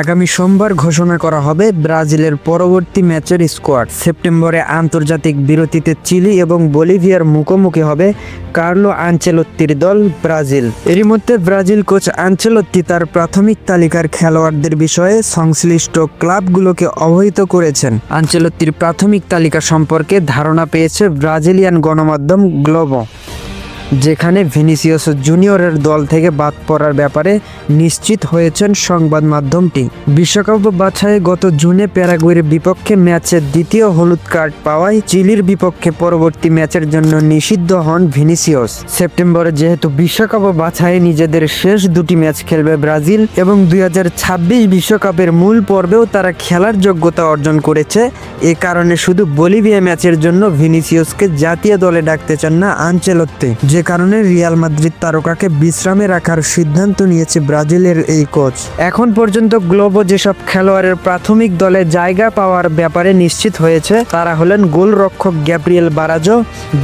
আগামী সোমবার ঘোষণা করা হবে ব্রাজিলের পরবর্তী ম্যাচের স্কোয়াড। সেপ্টেম্বরে আন্তর্জাতিক বিরতিতে চিলি এবং বলিভিয়ার মুখোমুখি হবে কার্লো আনচেলত্তির দল ব্রাজিল। এরই মধ্যে ব্রাজিল কোচ আনচেলত্তি তার প্রাথমিক তালিকার খেলোয়াড়দের বিষয়ে সংশ্লিষ্ট ক্লাবগুলোকে অবহিত করেছেন। আনচেলত্তির প্রাথমিক তালিকা সম্পর্কে ধারণা পেয়েছে ব্রাজিলিয়ান গণমাধ্যম গ্লোবো, যেখানে ভিনিসিয়াস জুনিয়রের দল থেকে বাদ পড়ার ব্যাপারে নিশ্চিত হয়েছেন সংবাদ মাধ্যমটি। বিশ্বকাপ বাছাইয়ে গত জুনে প্যারাগুয়ের বিপক্ষে ম্যাচে দ্বিতীয় হলুদ কার্ড পাওয়ায় চিলির বিপক্ষে পরবর্তী ম্যাচের জন্য নিষিদ্ধ হন ভিনিসিয়াস। সেপ্টেম্বরে যেহেতু বিশ্বকাপ বাছাইয়ে নিজেদের শেষ দুটি ম্যাচ খেলবে ব্রাজিল এবং 2026 বিশ্বকাপের মূল পর্বেও তারা খেলার যোগ্যতা অর্জন করেছে, এ কারণে শুধু বলিভিয়া ম্যাচের জন্য ভিনিসিয়াসকে জাতীয় দলে ডাকতে চান না আনচেলত্তি, যে কারণে রিয়াল মাদ্রিদ তারকাকে বিশ্রামে রাখার সিদ্ধান্ত নিয়েছে ব্রাজিলের এই কোচ। এখন পর্যন্ত গ্লোবো যেসব খেলোয়াড়ের প্রাথমিক দলে জায়গা পাওয়ার ব্যাপারে নিশ্চিত হয়েছে তারা হলেন গোলরক্ষক গ্যাব্রিয়েল বারাজো,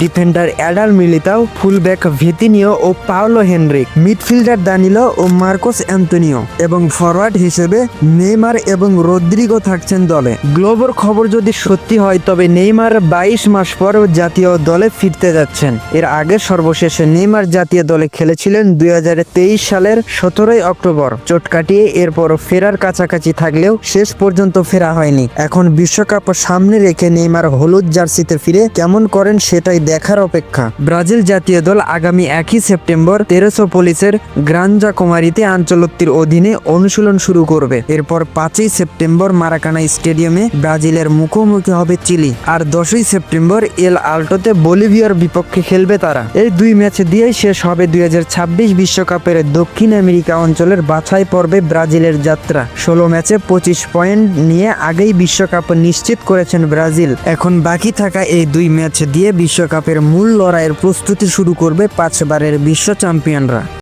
defender Eder Militao, fullback Vitinho ও পাওলো হেনরিক, মিডফিল্ডার দানিলো ও মার্কোস অ্যান্তোনিও এবং ফরওয়ার্ড হিসেবে নেইমার এবং রদ্রিগো থাকছেন দলে। গ্লোবোর খবর যদি সত্যি হয় তবে নেইমার 22 মাস পর জাতীয় দলে ফিরতে যাচ্ছেন। এর আগে সর্বশেষে নেইমার জাতীয় দলে খেলেছিলেন 2023 সালের 17 অক্টোবর। চোট কাটিয়ে এরপর ফেরার কাছাকাছি থাকলেও শেষ পর্যন্ত ফেরা হয়নি। এখন বিশ্বকাপ সামনে রেখে নেইমার হলুদ জার্সিতে ফিরে কেমন করেন সেটাই দেখার অপেক্ষা। ব্রাজিল জাতীয় দল আগামী 1 সেপ্টেম্বর তেরেসোপোলিসের গ্রাঞ্জা কুমারিতে আনচেলত্তির অধীনে অনুশীলন শুরু করবে। এরপর 5 সেপ্টেম্বর মারাকানা স্টেডিয়ামে ব্রাজিলের মুখোমুখি হবে চিলি, আর 10 সেপ্টেম্বর এল আল্টোতে বলিভিয়ার বিপক্ষে খেলবে তারা। এই দুই ম্যাচে দিয়েই শেষ হবে 2026 বিশ্বকাপের দক্ষিণ আমেরিকা অঞ্চলের বাছাই পর্বে ব্রাজিলের যাত্রা। 16 ম্যাচে 25 পয়েন্ট নিয়ে আগেই বিশ্বকাপ নিশ্চিত করেছেন ব্রাজিল। এখন বাকি থাকা এই দুই ম্যাচ দিয়ে বিশ্বকাপের মূল লড়াইয়ের প্রস্তুতি শুরু করবে 5 বারের বিশ্ব চ্যাম্পিয়নরা।